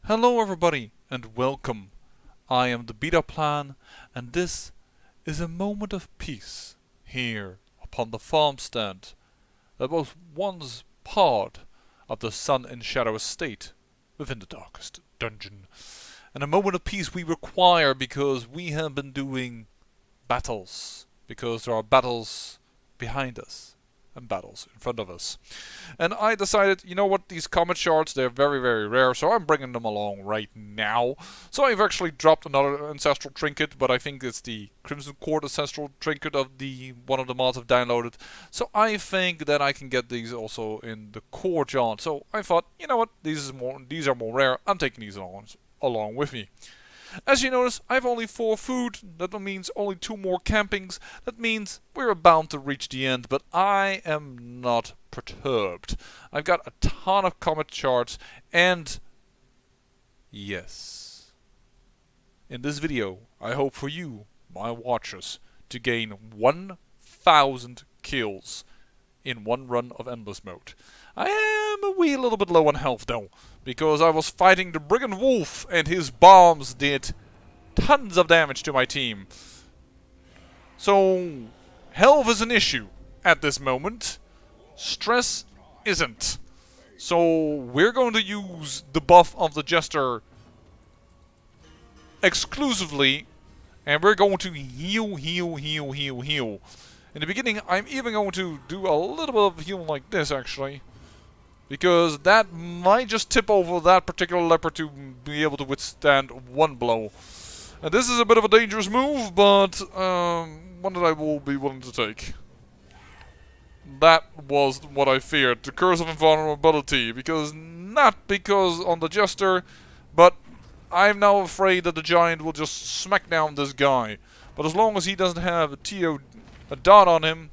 Hello everybody and welcome. I am the Beta Plan and this is a moment of peace here upon the farmstead that was once part of the Sun and Shadow estate within the darkest dungeon. And a moment of peace we require because we have been doing battles. Because there are battles behind us and battles in front of us. And I decided, you know what, these comet shards, they're very, very rare, so I'm bringing them along right now. So I've actually dropped another ancestral trinket, but I think it's the Crimson Cord ancestral trinket of the one of the mods I've downloaded. So I think that I can get these also in the core John. So I thought, you know what, these are more rare, I'm taking these along with me. As you notice, I have only 4 food. That means only 2 more campings. That means we're bound to reach the end, but I am not perturbed. I've got a ton of comet shards, and yes, in this video, I hope for you, my watchers, to gain 1,000 kills in one run of Endless Mode. I am a wee little bit low on health though, because I was fighting the Brigand Wolf and his bombs did tons of damage to my team. So, health is an issue at this moment. Stress isn't. So, we're going to use the buff of the Jester exclusively, and we're going to heal. In the beginning, I'm even going to do a little bit of healing like this, actually. Because that might just tip over that particular leopard to be able to withstand one blow. And this is a bit of a dangerous move, but one that I will be willing to take. That was what I feared, the curse of invulnerability. Not because on the Jester, but I'm now afraid that the Giant will just smack down this guy. But as long as he doesn't have a dot on him,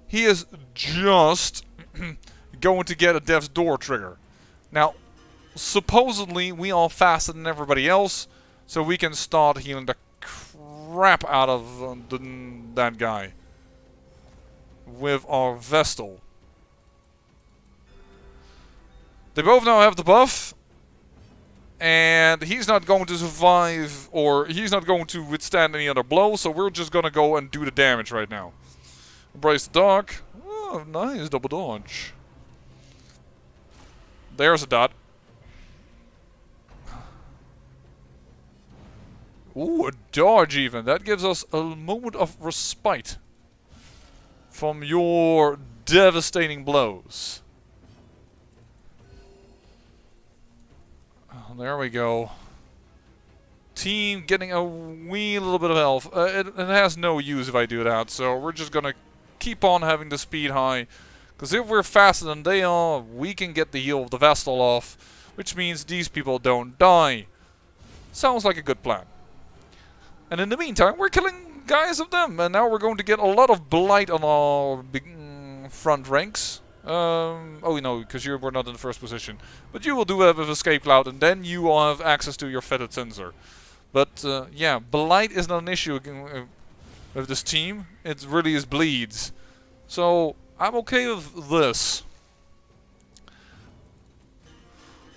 he is just going to get a Death's Door trigger. Now, supposedly we are faster than everybody else, so we can start healing the crap out of that guy with our Vestal. They both now have the buff, and he's not going to survive, or he's not going to withstand any other blow, so we're just gonna go and do the damage right now. Embrace the dark. Oh, nice double dodge. There's a dot. Ooh, a dodge even. That gives us a moment of respite from your devastating blows. Oh, there we go. Team getting a wee little bit of health. It has no use if I do that, so we're just gonna keep on having the speed high. Because if we're faster than they are, we can get the heal of the Vestal off, which means these people don't die. Sounds like a good plan. And in the meantime, we're killing guys of them, and now we're going to get a lot of blight on our front ranks. Oh no, because we're not in the first position. But you will do have an escape cloud, and then you will have access to your fetid sensor. But yeah, blight is not an issue with this team. It really is bleeds. So I'm okay with this.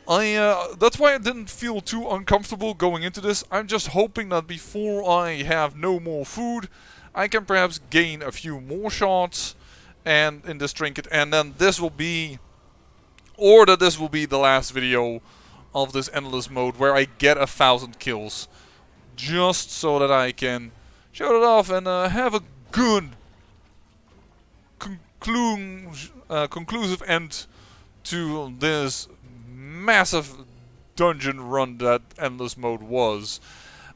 That's why I didn't feel too uncomfortable going into this. I'm just hoping that before I have no more food, I can perhaps gain a few more shots and in this trinket, and then this will be, or that this will be the last video of this endless mode where I get 1,000 kills, just so that I can show it off and have a good conclusive end to this massive dungeon run that endless mode was.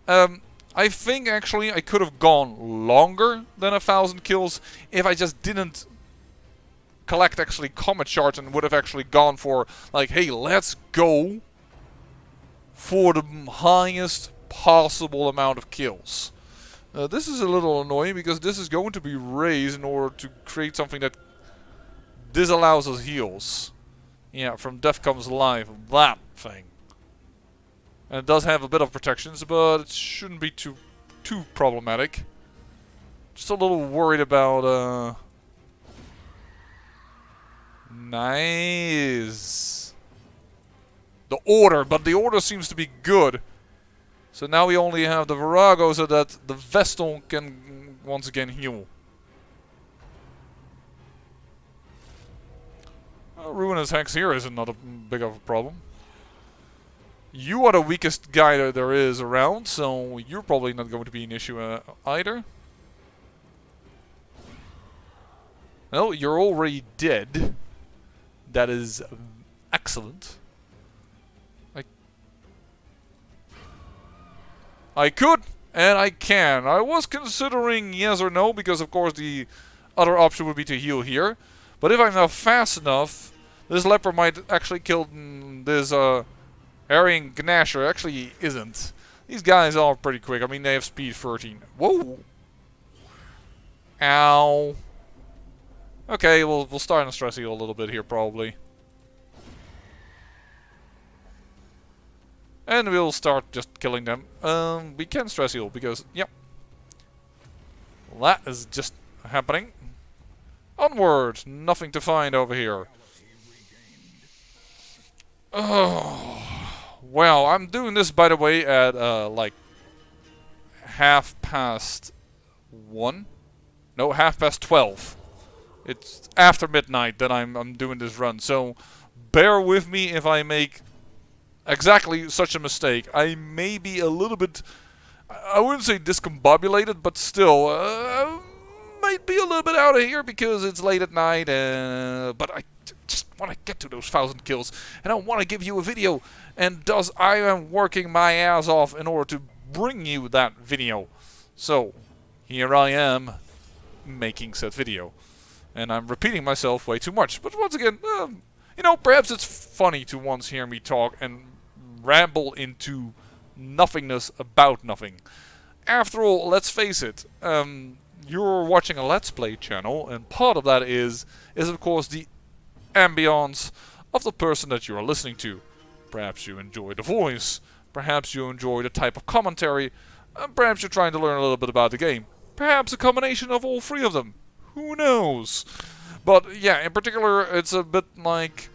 I think actually I could have gone longer than 1,000 kills if I just didn't collect actually comet shards and would have actually gone for like, hey, let's go for the highest possible amount of kills. This is a little annoying because this is going to be raised in order to create something that disallows us heals. Yeah, from Death Comes Alive, that thing. And it does have a bit of protections, but it shouldn't be too problematic. Just a little worried about Nice. the order, but the order seems to be good. So now we only have the Virago so that the Vestal can once again heal. Ruinous Hex here isn't not a big of a problem. You are the weakest guy that there is around, so you're probably not going to be an issue either. Well, you're already dead. That is excellent. I could, and I can. I was considering yes or no, because of course the other option would be to heal here. But if I'm not fast enough, this leper might actually kill this Aryan Gnasher. Actually, he isn't. These guys are pretty quick. I mean, they have speed 13. Whoa! Ow. Okay, we'll start on stress heal a little bit here, probably. And we'll start just killing them. We can stress heal because, yep. That is just happening. Onward! Nothing to find over here. Oh. Well, I'm doing this, by the way, at like 1:30. No, 12:30. It's after midnight that I'm doing this run, so bear with me if I make exactly such a mistake. I may be a little bit, I wouldn't say discombobulated, but still, might be a little bit out of here because it's late at night, but I just want to get to those 1,000 kills, and I want to give you a video, and thus I am working my ass off in order to bring you that video. So, here I am, making said video. And I'm repeating myself way too much, but once again, you know, perhaps it's funny to once hear me talk and ramble into nothingness about nothing. After all, let's face it, you're watching a Let's Play channel, and part of that is of course the ambience of the person that you are listening to. Perhaps you enjoy the voice, perhaps you enjoy the type of commentary, and perhaps you're trying to learn a little bit about the game. Perhaps a combination of all three of them. Who knows? But yeah, in particular, it's a bit like...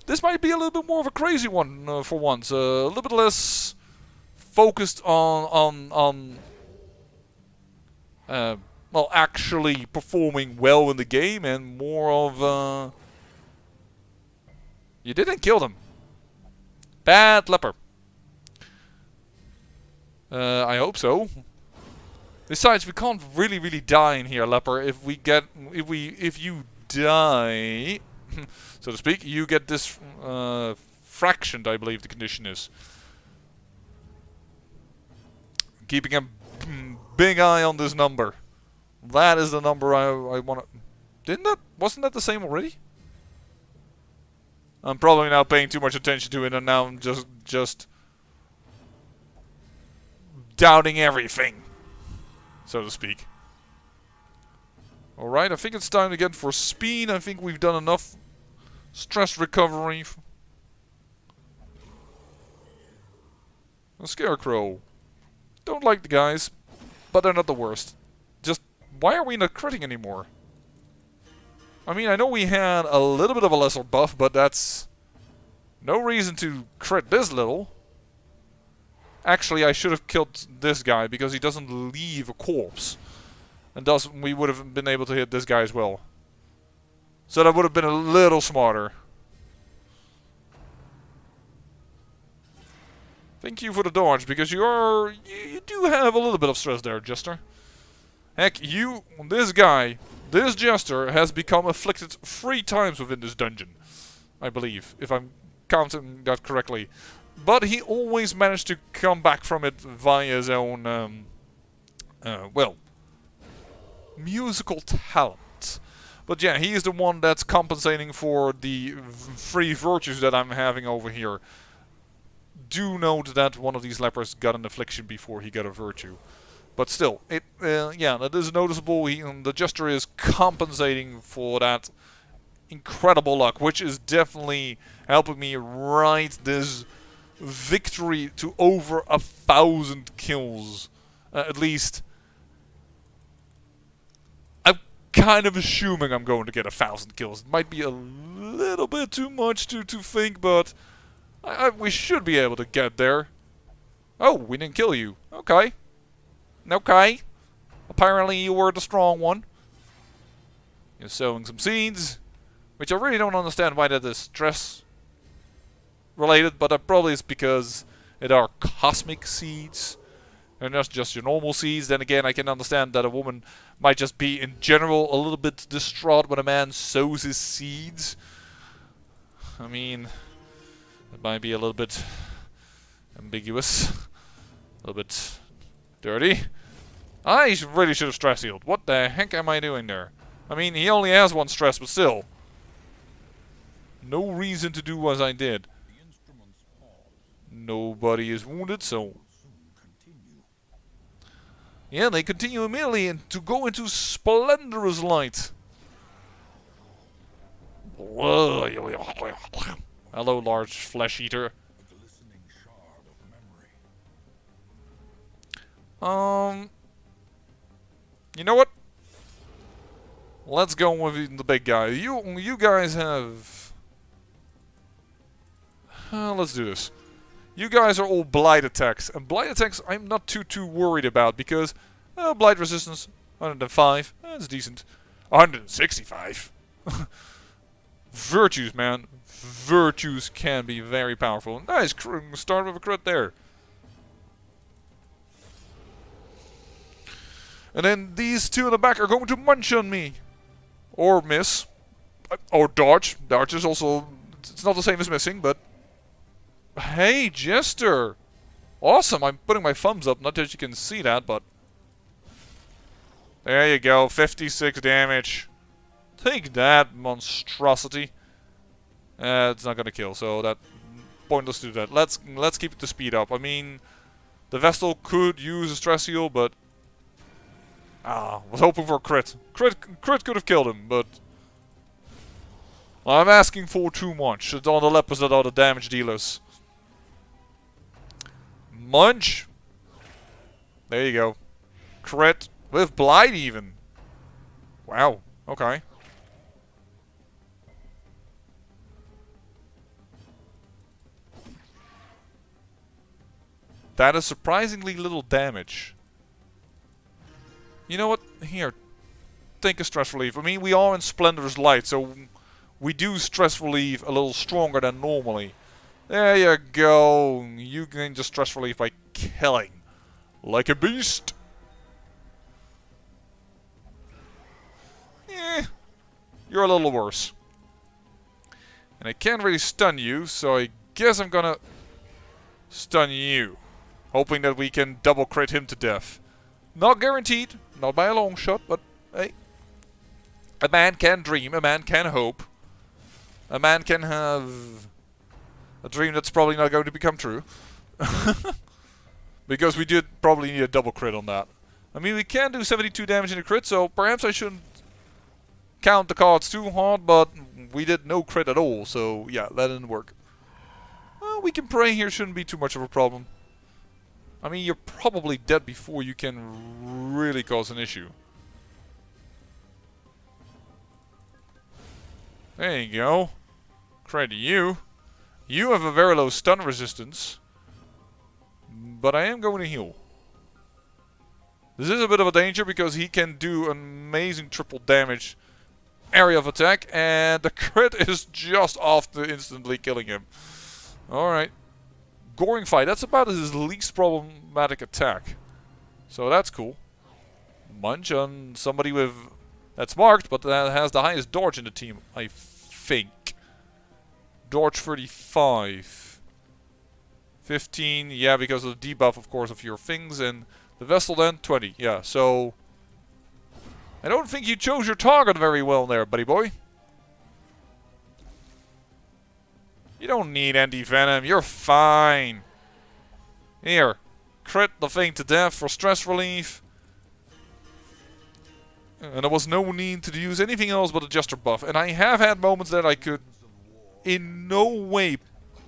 This might be a little bit more of a crazy one for once. A little bit less focused on well, actually performing well in the game, and more of you didn't kill them. Bad leper. I hope so. Besides, we can't really die in here, leper. If you die, so to speak, you get this fractioned, I believe the condition is. Keeping a big eye on this number. That is the number I want to... Wasn't that the same already? I'm probably now paying too much attention to it, and now I'm just doubting everything, so to speak. Alright, I think it's time again for speed. I think we've done enough stress recovery. A Scarecrow. Don't like the guys, but they're not the worst. Just, why are we not critting anymore? I mean, I know we had a little bit of a lesser buff, but that's no reason to crit this little. Actually, I should have killed this guy because he doesn't leave a corpse. And thus, we would have been able to hit this guy as well. So that would have been a little smarter. Thank you for the dodge, because you do have a little bit of stress there, Jester. Heck, this guy, this Jester, has become afflicted 3 times within this dungeon. I believe, if I'm counting that correctly. But he always managed to come back from it via his own, well, musical talent. But yeah, he is the one that's compensating for the 3 virtues that I'm having over here. Do note that one of these lepers got an affliction before he got a virtue. But still, yeah, that is noticeable. The Jester is compensating for that incredible luck, which is definitely helping me write this victory to over 1,000 kills. At least, I'm kind of assuming I'm going to get 1,000 kills. It might be a little bit too much to think, but we should be able to get there. Oh, we didn't kill you. Okay. Okay. Apparently you were the strong one. You're sowing some seeds, which I really don't understand why that is stress related, but that probably is because it are cosmic seeds. They're not just your normal seeds. Then again, I can understand that a woman might just be in general a little bit distraught when a man sows his seeds. I mean, it might be a little bit ambiguous, a little bit dirty. I really should have stress healed. What the heck am I doing there? I mean, he only has one stress, but still. No reason to do as I did. Nobody is wounded, so... Yeah, they continue immediately and to go into splendorous light. Hello, large flesh eater. You know what? Let's go with the big guy. You guys have... let's do this. You guys are all blight attacks, and blight attacks I'm not too worried about because blight resistance 105, that's decent. 165. Virtues, man, virtues can be very powerful. Nice, start with a crit there. And then these two in the back are going to munch on me, or miss, or dodge. Dodge is also, it's not the same as missing, but. Hey, Jester! Awesome, I'm putting my thumbs up, not that you can see that, but... There you go, 56 damage. Take that, monstrosity. It's not gonna kill, so that... Pointless to do that. Let's keep the speed up. I mean, the Vestal could use a stress heal, but... was hoping for a crit. Crit could have killed him, but... I'm asking for too much. It's on the lepers that are the damage dealers. Munch. There you go. Crit. With blight even. Wow. Okay. That is surprisingly little damage. You know what? Here. Take a stress relief. I mean, we are in Splendor's Light, so we do stress relief a little stronger than normally. There you go. You gain the stress relief by killing. Like a beast. You're a little worse. And I can't really stun you, so I guess I'm gonna stun you. Hoping that we can double crit him to death. Not guaranteed, not by a long shot, but hey. A man can dream, a man can hope. A man can have a dream that's probably not going to become true. Because we did probably need a double crit on that. I mean, we can do 72 damage in a crit, so perhaps I shouldn't count the cards too hard, but we did no crit at all, so yeah, that didn't work. Well, we can pray here, shouldn't be too much of a problem. I mean, you're probably dead before you can really cause an issue. There you go. Credit you. You have a very low stun resistance. But I am going to heal. This is a bit of a danger because he can do amazing triple damage area of attack. And the crit is just after instantly killing him. Alright. Goring fight. That's about his least problematic attack. So that's cool. Munch on somebody with... That's marked, but that has the highest dodge in the team, I think. Dodge 35. 15, yeah, because of the debuff, of course, of your things. And the Vestal then, 20. Yeah, so... I don't think you chose your target very well there, buddy boy. You don't need anti-venom. You're fine. Here. Crit the thing to death for stress relief. And there was no need to use anything else but a Jester buff. And I have had moments that I could in no way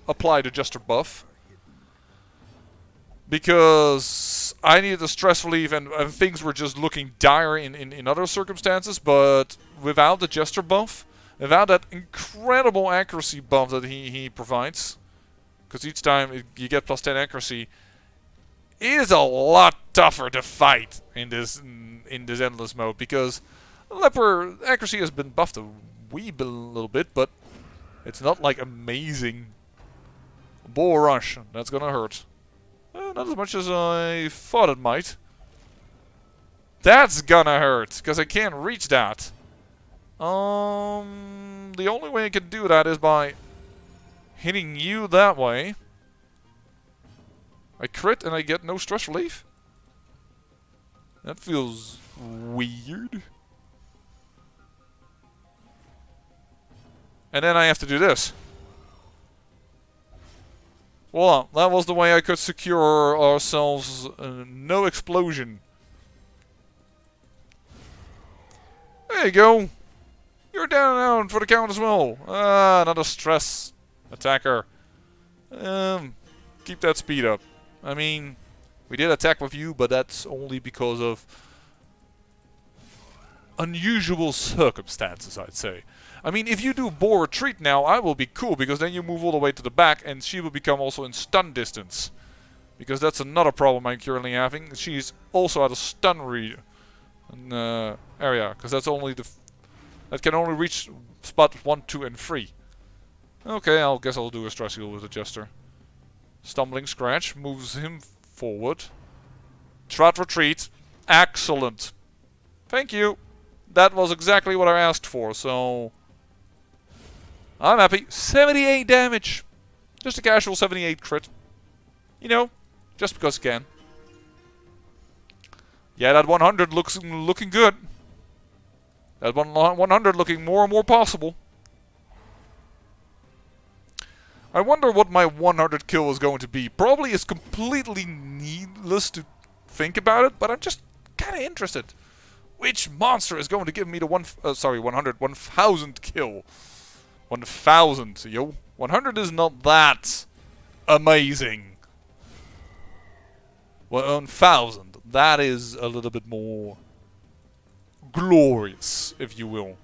apply the Jester buff. Because I needed the stress relief and things were just looking dire in other circumstances. But without the Jester buff, without that incredible accuracy buff that he provides, because each time you get plus 10 accuracy, it is a lot tougher to fight in this endless mode, because leper accuracy has been buffed a little bit, but it's not like amazing. Bull rush, that's gonna hurt. Not as much as I thought it might. That's gonna hurt, because I can't reach that. The only way I can do that is by hitting you that way. I crit and I get no stress relief? That feels weird. And then I have to do this. Voila, that was the way I could secure ourselves no explosion. There you go. You're down and out for the count as well. Another stress attacker. Keep that speed up. I mean, we did attack with you, but that's only because of unusual circumstances, I'd say. I mean, if you do boar retreat now, I will be cool, because then you move all the way to the back, and she will become also in stun distance. Because that's another problem I'm currently having. She's also at a stun area, because that's only that can only reach spot 1, 2, and 3. Okay, I guess I'll do a stress heal with the Jester. Stumbling Scratch moves him forward. Trot retreat. Excellent. Thank you. That was exactly what I asked for, so I'm happy. 78 damage. Just a casual 78 crit. You know, just because I can. Yeah, that 100 looking good. That 100 looking more and more possible. I wonder what my 100 kill is going to be. Probably is completely needless to think about it, but I'm just kind of interested. Which monster is going to give me the 1,000 kill? 1,000, yo. 100 is not that amazing. 1,000, that is a little bit more glorious, if you will.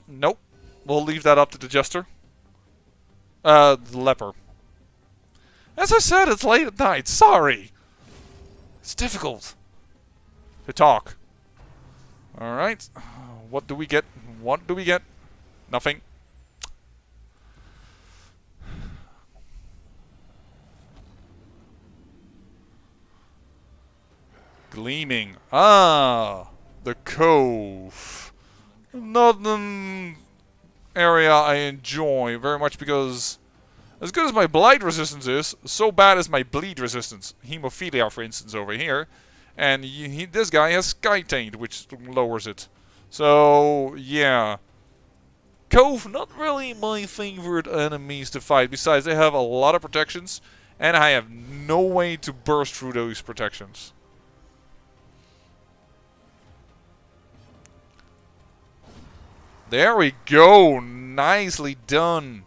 Nope. We'll leave that up to the Jester. The Leper. As I said, it's late at night. Sorry. It's difficult to talk. Alright. What do we get? What do we get? Nothing. Gleaming. Ah! The cove. Not an area I enjoy very much, because as good as my blight resistance is, so bad is my bleed resistance. Hemophilia, for instance, over here. And this guy has Sky Taint, which lowers it. So, yeah. Cove, not really my favorite enemies to fight. Besides, they have a lot of protections, and I have no way to burst through those protections. There we go. Nicely done.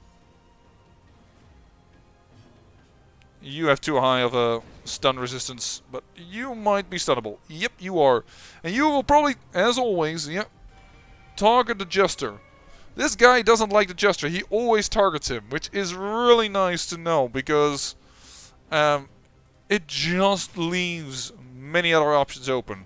You have too high of a stun resistance, but you might be stunnable. Yep, you are. And you will probably, as always, yep, target the Jester. This guy doesn't like the Jester. He always targets him, which is really nice to know, because it just leaves many other options open.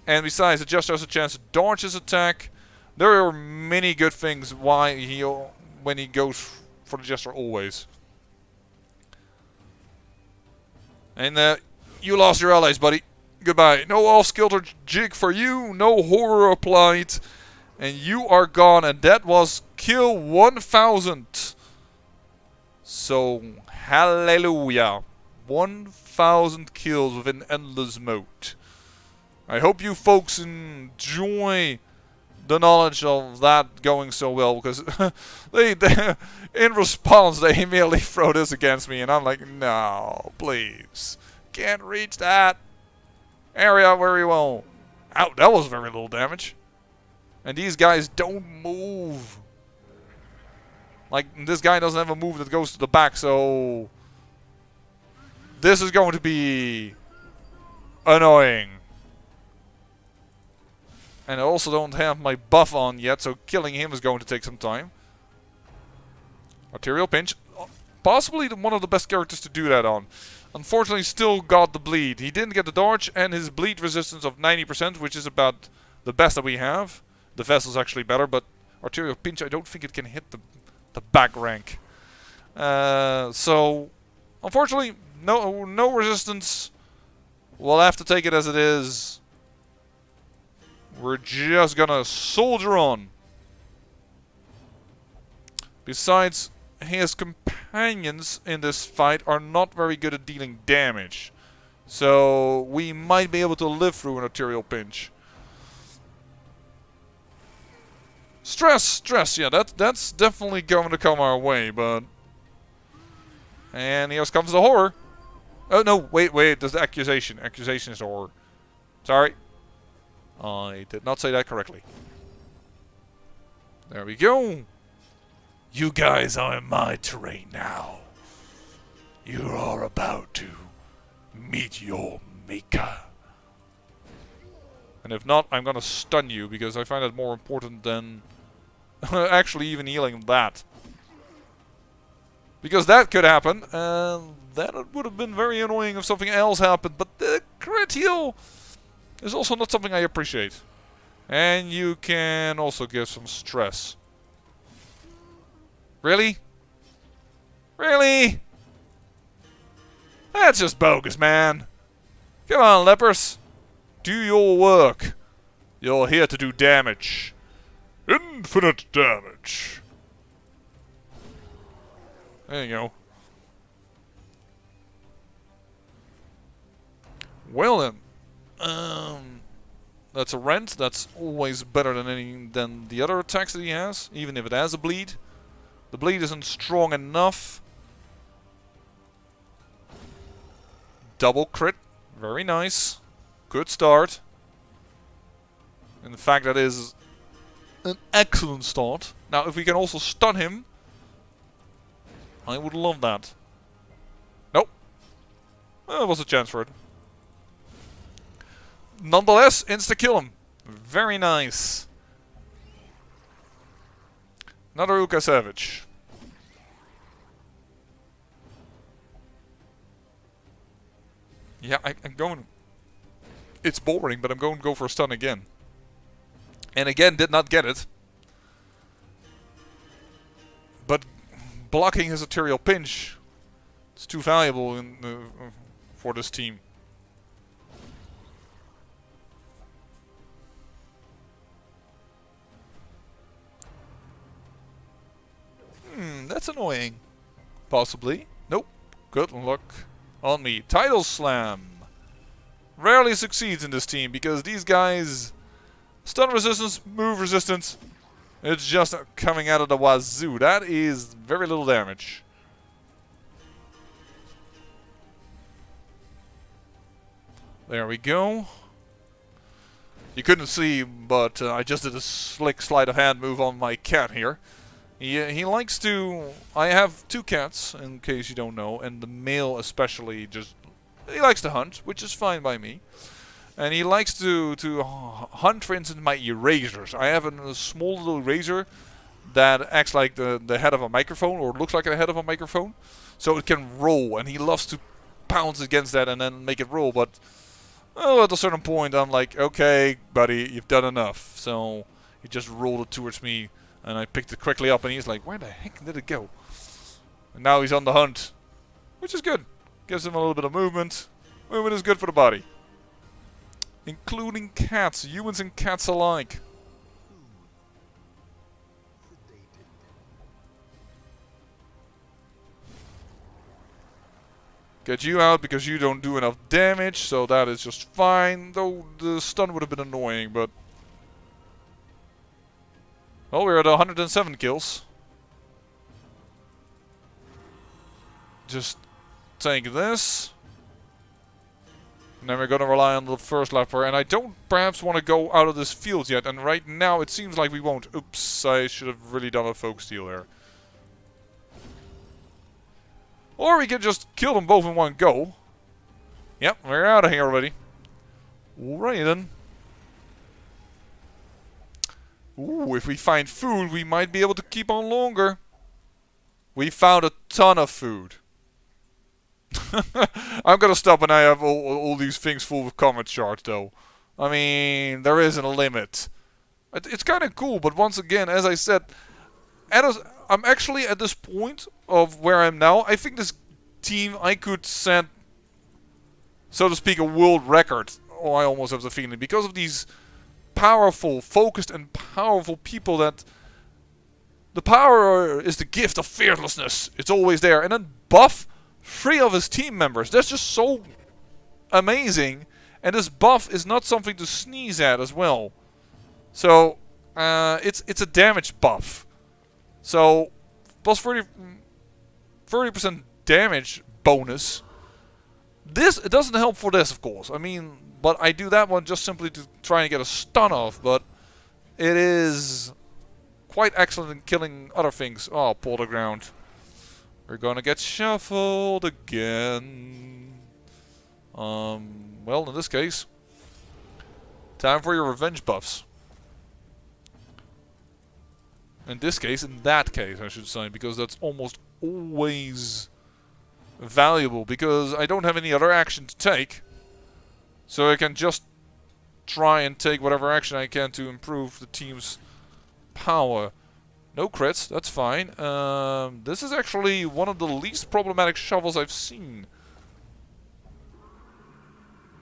And besides, the Jester has a chance to dodge his attack. There are many good things when he goes for the Jester always. And you lost your allies, buddy. Goodbye. No off-kilter jig for you. No horror applied. And you are gone. And that was kill 1,000. So, hallelujah. 1,000 kills within endless mode. I hope you folks enjoy the knowledge of that going so well, because they in response they immediately throw this against me, and I'm like, no, please, can't reach that area very well. Ow, that was very little damage. And these guys don't move. Like, this guy doesn't have a move that goes to the back, so this is going to be annoying. And I also don't have my buff on yet, so killing him is going to take some time. Arterial pinch. Possibly one of the best characters to do that on. Unfortunately, still got the bleed. He didn't get the dodge and his bleed resistance of 90%, which is about the best that we have. The vessel's actually better, but arterial pinch, I don't think it can hit the back rank. So, unfortunately, no resistance. We'll have to take it as it is. We're just gonna soldier on. Besides, his companions in this fight are not very good at dealing damage. So we might be able to live through an arterial pinch. Stress, yeah, that's definitely going to come our way, but... And here comes the horror. Oh no, wait, there's the accusation. Accusation is the horror. Sorry. I did not say that correctly. There we go. You guys are in my terrain now. You are about to meet your maker. And if not, I'm gonna stun you, because I find that more important than actually even healing that. Because that could happen, and that would have been very annoying if something else happened. But the crit heal is also not something I appreciate. And you can also give some stress. Really? Really? That's just bogus, man. Come on, lepers. Do your work. You're here to do damage. Infinite damage. There you go. Well then. That's a rent. That's always better than the other attacks that he has, even if it has a bleed. The bleed isn't strong enough. Double crit. Very nice. Good start. In fact, that is an excellent start. Now, if we can also stun him, I would love that. Nope. There was a chance for it. Nonetheless, insta-kill him. Very nice. Another Uka Savage. Yeah, I'm going... It's boring, but I'm going to go for a stun again. And again, did not get it. But blocking his arterial pinch is too valuable for this team. That's annoying. Possibly. Nope. Good luck on me. Tidal Slam. Rarely succeeds in this team because these guys... Stun resistance, move resistance. It's just coming out of the wazoo. That is very little damage. There we go. You couldn't see, but I just did a slick sleight of hand move on my cat here. He likes to... I have two cats, in case you don't know, and the male especially just... He likes to hunt, which is fine by me. And he likes to hunt, for instance, my erasers. I have a small little eraser that acts like the head of a microphone, or looks like the head of a microphone. So it can roll, and he loves to pounce against that and then make it roll. But well, at a certain point, I'm like, okay, buddy, you've done enough. So he just rolled it towards me. And I picked it quickly up, and he's like, where the heck did it go? And now he's on the hunt. Which is good. Gives him a little bit of movement. Movement is good for the body. Including cats. Humans and cats alike. Get you out because you don't do enough damage. So that is just fine. Though the stun would have been annoying, but... Well, we're at 107 kills. Just take this. And then we're gonna rely on the first leper. And I don't perhaps want to go out of this field yet. And right now it seems like we won't. Oops, I should have really done a folk steal there. Or we can just kill them both in one go. Yep, we're out of here already. Alright then. Ooh, if we find food, we might be able to keep on longer. We found a ton of food. I'm gonna stop when I have all these things full of comment shards, though. I mean, there isn't a limit. It's kind of cool, but once again, as I said, I'm actually at this point of where I'm now. I think this team, I could set, so to speak, a world record. Oh, I almost have the feeling. Because of these powerful, focused and powerful people that... The power is the gift of fearlessness. It's always there. And then buff 3 of his team members. That's just so amazing. And this buff is not something to sneeze at as well. So, it's a damage buff. So, plus 30% damage bonus. It doesn't help for this, of course. I mean, but I do that one just simply to try and get a stun off. But it is quite excellent in killing other things. Oh, pull the ground. We're gonna get shuffled again. Well, in this case, time for your revenge buffs. In that case, I should say, because that's almost always valuable, because I don't have any other action to take. So I can just try and take whatever action I can to improve the team's power. No crits, that's fine. This is actually one of the least problematic shovels I've seen.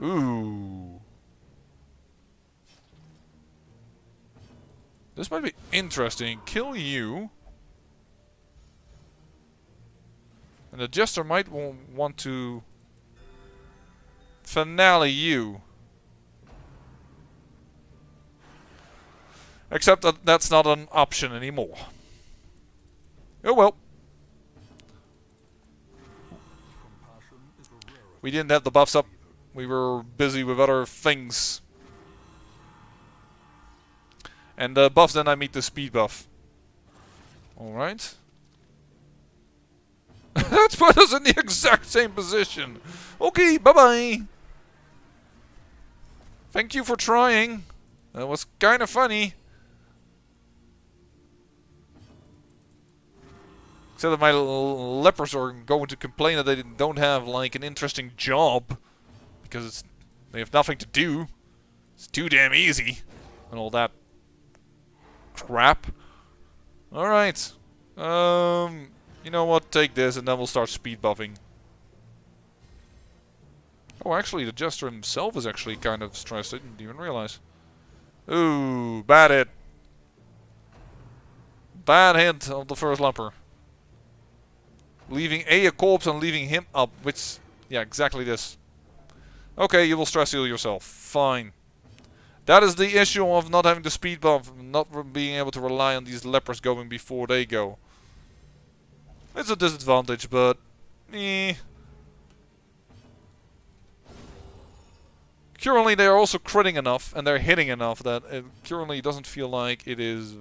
Ooh. This might be interesting. Kill you. And the Jester might want to finale you. Except that that's not an option anymore. Oh well. We didn't have the buffs up. We were busy with other things. And the buffs, then I meet the speed buff. Alright. That's put us in the exact same position. Okay, bye-bye. Thank you for trying. That was kind of funny. Except that my lepers are going to complain that they don't have, like, an interesting job. Because they have nothing to do. It's too damn easy. And all that crap. Alright. You know what? Take this and then we'll start speed buffing. Oh, actually, the Jester himself is actually kind of stressed. I didn't even realize. Ooh, bad hit. Bad hit of the first leper. Leaving a corpse and leaving him up, which... Yeah, exactly this. Okay, you will stress heal yourself. Fine. That is the issue of not having the speed buff, not being able to rely on these lepers going before they go. It's a disadvantage, but... Currently they are also critting enough, and they're hitting enough, that it currently doesn't feel like it is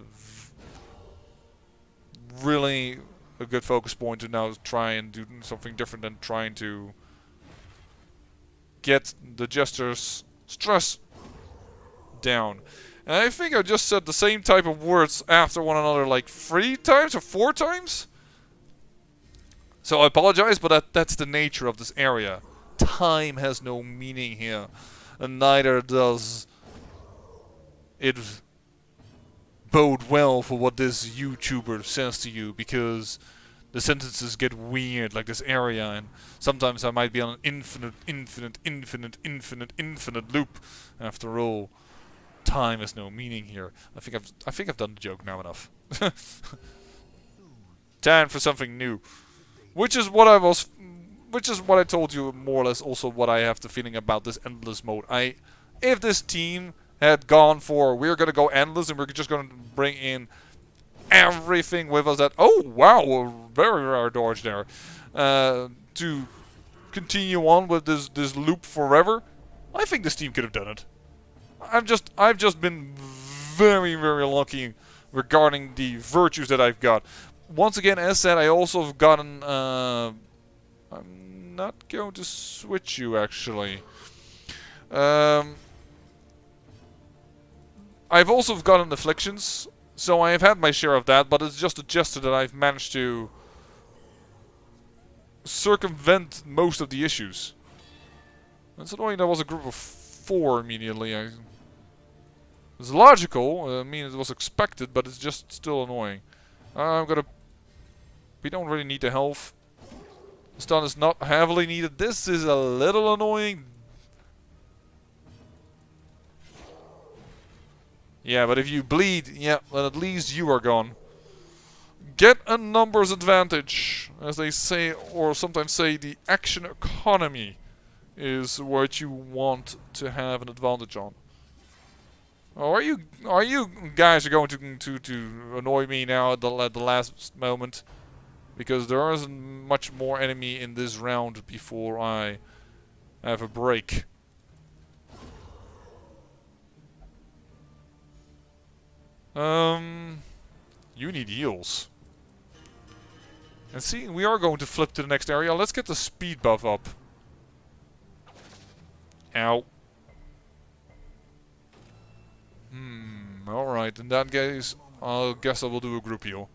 really a good focus point to now try and do something different than trying to get the Jester's stress down. And I think I just said the same type of words after one another like 3 times or 4 times. So I apologize, but that's the nature of this area. Time has no meaning here. And neither does it bode well for what this YouTuber says to you, because the sentences get weird like this area, and sometimes I might be on an infinite loop. After all, time has no meaning here. I think I've done the joke now enough. Time for something new. Which is what I told you, more or less also what I have the feeling about this endless mode. If this team had gone for, we're gonna go endless and we're just gonna bring in everything with us that, oh wow, a very rare dodge there, to continue on with this loop forever, I think this team could have done it. I've just been very lucky regarding the virtues that I've got. Once again, as said, I also have gotten, I'm not going to switch you actually. I've also gotten afflictions, so I have had my share of that, but it's just a gesture that I've managed to circumvent most of the issues. It's annoying there was a group of 4 immediately. It's logical, I mean it was expected, but it's just still annoying. I'm gonna... We don't really need the health. Stun is not heavily needed. This is a little annoying. Yeah, but if you bleed, yeah, then at least you are gone. Get a numbers advantage. As they say, or sometimes say, the action economy is what you want to have an advantage on. Oh, are you guys going to annoy me now at the last moment? Because there isn't much more enemy in this round before I have a break. You need heals. And see, we are going to flip to the next area. Let's get the speed buff up. Ow. Alright, in that case, I guess I will do a group heal.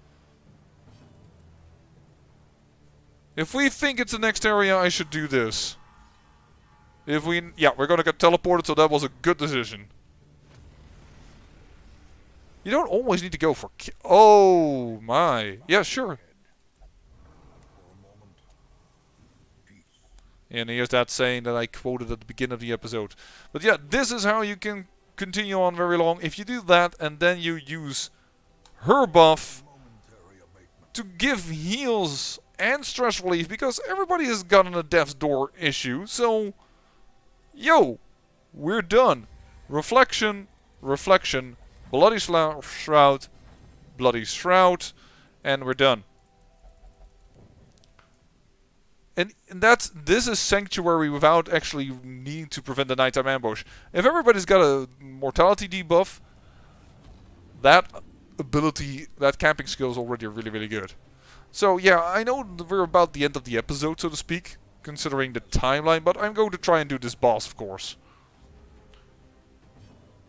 If we think it's the next area, I should do this. If we... Yeah, we're gonna get teleported, so that was a good decision. You don't always need to go for... Oh, my. Yeah, sure. And here's that saying that I quoted at the beginning of the episode. But yeah, this is how you can continue on very long. If you do that, and then you use her buff to give heals and stress relief, because everybody has gotten a death's door issue. So, yo, we're done. Reflection, reflection, bloody shroud, bloody shroud, and we're done. And this is Sanctuary without actually needing to prevent the nighttime ambush. If everybody's got a mortality debuff, that ability, that camping skill is already really, really good. So yeah, I know we're about the end of the episode, so to speak, considering the timeline, but I'm going to try and do this boss, of course.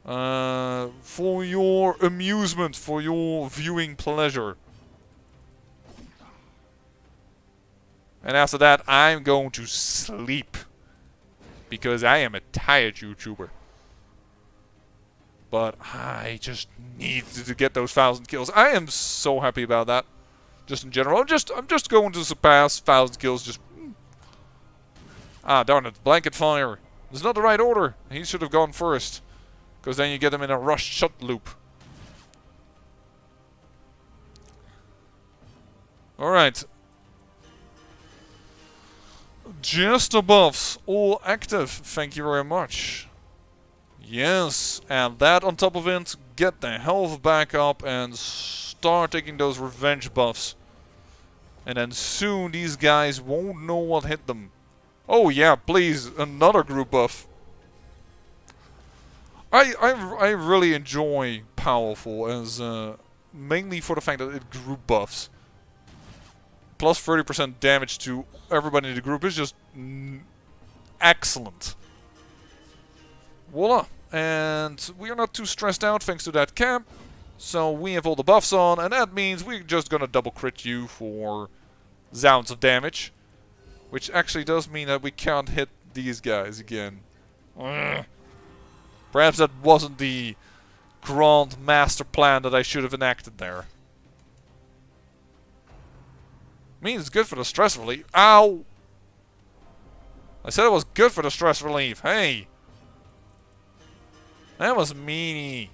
For your amusement, for your viewing pleasure. And after that, I'm going to sleep. Because I am a tired YouTuber. But I just need to get those 1,000 kills. I am so happy about that. Just in general. I'm just going to surpass 1,000 kills. Just... Ah, darn it. Blanket fire. This is not the right order. He should have gone first. Because then you get him in a rush shot loop. Alright. Just the buffs, all active, thank you very much. Yes, and that on top of it, get the health back up and start taking those revenge buffs. And then soon these guys won't know what hit them. Oh yeah, please, another group buff. I really enjoy Powerful as mainly for the fact that it group buffs. Plus 30% damage to everybody in the group is just excellent. Voila. And we are not too stressed out thanks to that camp. So we have all the buffs on, and that means we're just gonna double crit you for zounds of damage. Which actually does mean that we can't hit these guys again. Perhaps that wasn't the grand master plan that I should have enacted there. Means it's good for the stress relief. Ow! I said it was good for the stress relief. Hey! That was meanie.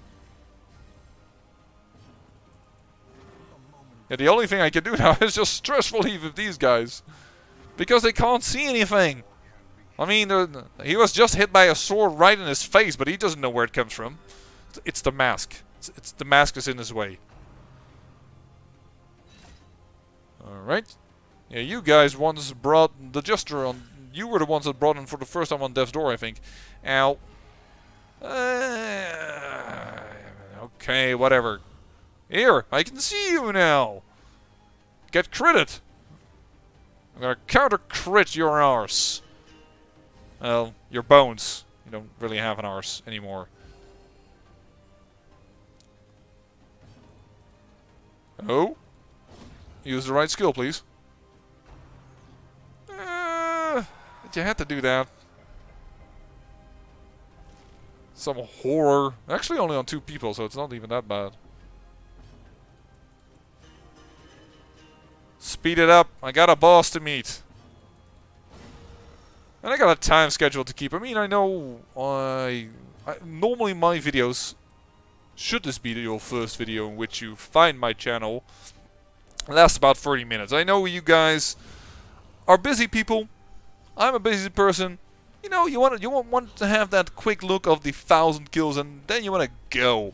Yeah, the only thing I can do now is just stress relief with these guys. Because they can't see anything. I mean, he was just hit by a sword right in his face, but he doesn't know where it comes from. It's the mask. It's the mask is in his way. Alright. Yeah, you guys once brought the Jester on. You were the ones that brought him for the first time on Death's Door, I think. Ow. Okay, whatever. Here, I can see you now. Get critted. I'm gonna counter crit your arse. Well, your bones. You don't really have an arse anymore. Oh. Use the right skill, please. You had to do that. Some horror. Actually only on 2 people, so it's not even that bad. Speed it up. I got a boss to meet. And I got a time schedule to keep. I mean, I know normally my videos, should this be your first video in which you find my channel, last about 30 minutes. I know you guys are busy people. I'm a busy person. You know, you want to have that quick look of the 1,000 kills and then you want to go.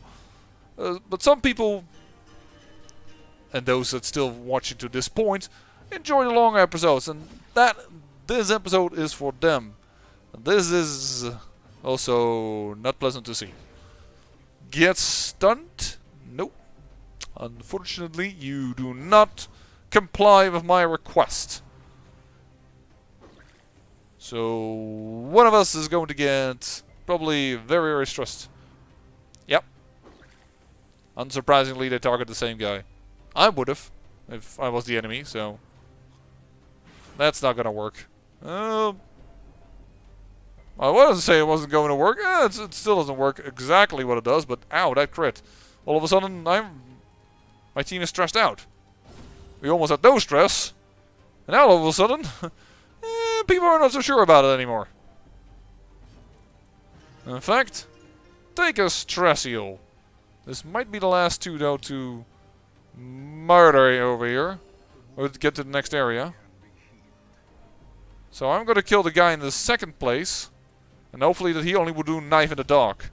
But some people, and those that still watching to this point, enjoy the long episodes, and this episode is for them. This is also not pleasant to see. Get stunned? Nope. Unfortunately, you do not comply with my request. So, one of us is going to get probably very, very stressed. Yep. Unsurprisingly, they target the same guy. I would have, if I was the enemy, so that's not gonna work. I wasn't saying it wasn't going to work. It still doesn't work exactly what it does, but ow, that crit. All of a sudden, my team is stressed out. We almost had no stress, and now all of a sudden, people are not so sure about it anymore. In fact, take a stress heal. This might be the last 2 though to murder over here, or to get to the next area. So I'm gonna kill the guy in the 2nd place, and hopefully that he only will do knife in the dark.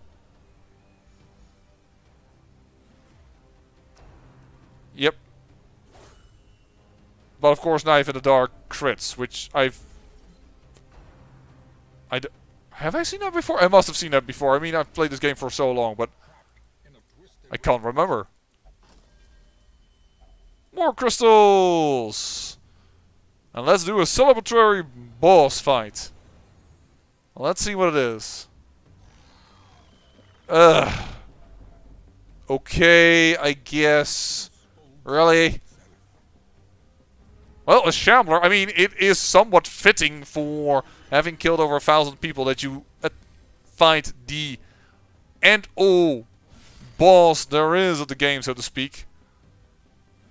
Yep. But of course knife in the dark crits, which have I seen that before? I must have seen that before. I mean, I've played this game for so long, but I can't remember. More crystals! And let's do a celebratory boss fight. Let's see what it is. Okay, I guess. Really? Well, a shambler. I mean, it is somewhat fitting for having killed over 1,000 people that you fight the end-all boss there is of the game, so to speak.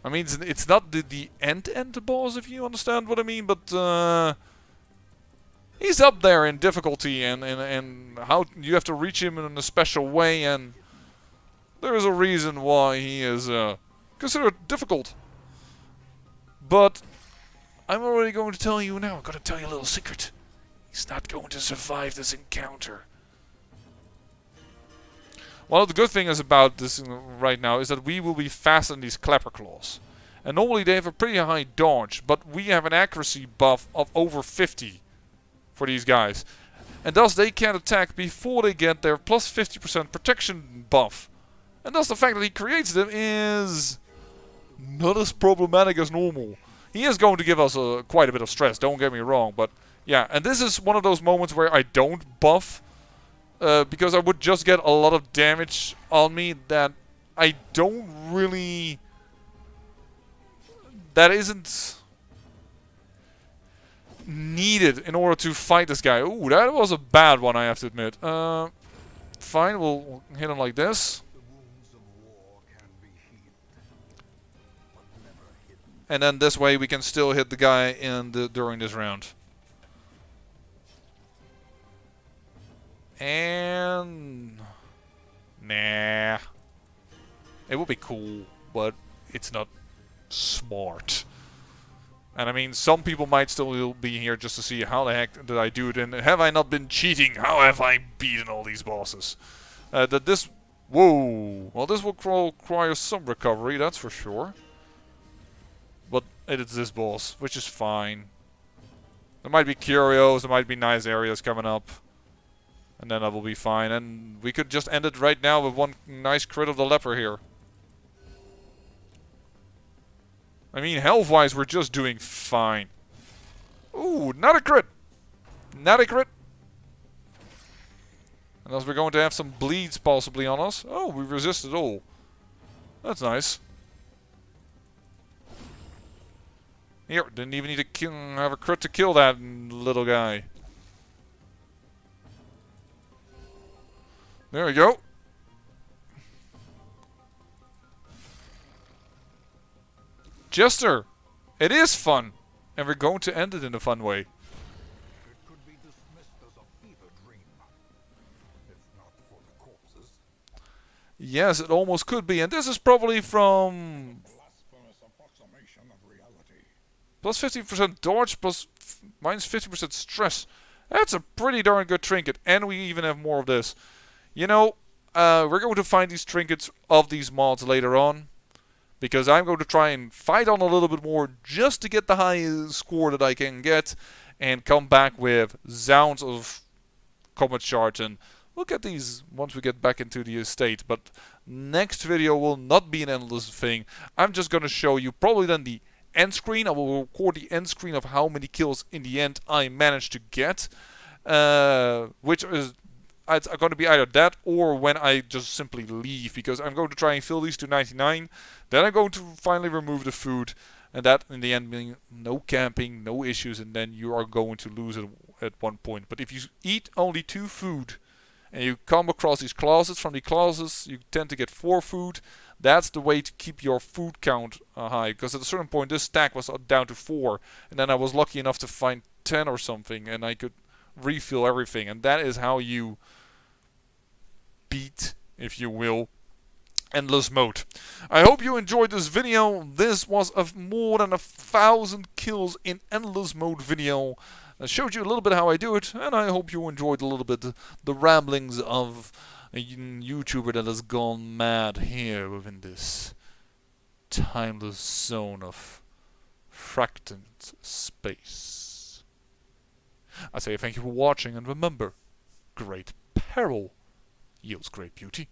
I mean, it's not the end boss, if you understand what I mean, but he's up there in difficulty and how you have to reach him in a special way, and there is a reason why he is considered difficult. But I'm already going to tell you now. I'm going to tell you a little secret. He's not going to survive this encounter. One of the good things about this right now is that we will be faster than these clapper claws. And normally they have a pretty high dodge, but we have an accuracy buff of over 50 for these guys. And thus they can attack before they get their plus 50% protection buff. And thus the fact that he creates them is not as problematic as normal. He is going to give us quite a bit of stress, don't get me wrong, but yeah. And this is one of those moments where I don't buff, because I would just get a lot of damage on me that I don't really... that isn't needed in order to fight this guy. Ooh, that was a bad one, I have to admit. Fine, we'll hit him like this. And then this way we can still hit the guy during this round. And... nah. It would be cool, but it's not smart. And I mean, some people might still be here just to see how the heck did I do it, and have I not been cheating? How have I beaten all these bosses? Whoa! Well, this will require some recovery, that's for sure. But it is this boss, which is fine. There might be curios, there might be nice areas coming up. And then that will be fine. And we could just end it right now with one nice crit of the leper here. I mean, health-wise, we're just doing fine. Ooh, not a crit! Not a crit! Unless we're going to have some bleeds possibly on us. Oh, we resisted all. That's nice. Here, didn't even need to kill, have a crit to kill that little guy. There we go. Jester, it is fun, and we're going to end it in a fun way. It could be dismissed as a fever dream, if not for the corpses. Yes, it almost could be, and this is probably from Blasphemous approximation of reality. plus 50% dodge, plus minus 50% stress. That's a pretty darn good trinket, and we even have more of this. You know, we're going to find these trinkets of these mods later on, because I'm going to try and fight on a little bit more just to get the highest score that I can get, and come back with zounds of combat shards, and we'll get these once we get back into the estate. But next video will not be an endless thing. I'm just going to show you probably then the end screen. I will record the end screen of how many kills in the end I managed to get, which is it's going to be either that or when I just simply leave, because I'm going to try and fill these to 99. Then I'm going to finally remove the food, and that in the end meaning no camping, no issues, and then you are going to lose it at one point. But if you eat only 2 food and you come across these closets, from the closets you tend to get 4 food. That's the way to keep your food count high, because at a certain point this stack was down to 4, and then I was lucky enough to find 10 or something, and I could refill everything, and that is how you beat, if you will, endless mode. I hope you enjoyed this video. This was a more than 1,000 kills in endless mode video. I showed you a little bit how I do it, and I hope you enjoyed a little bit the ramblings of a YouTuber that has gone mad here within this timeless zone of fractant space. I say thank you for watching, and remember, great peril yields great beauty.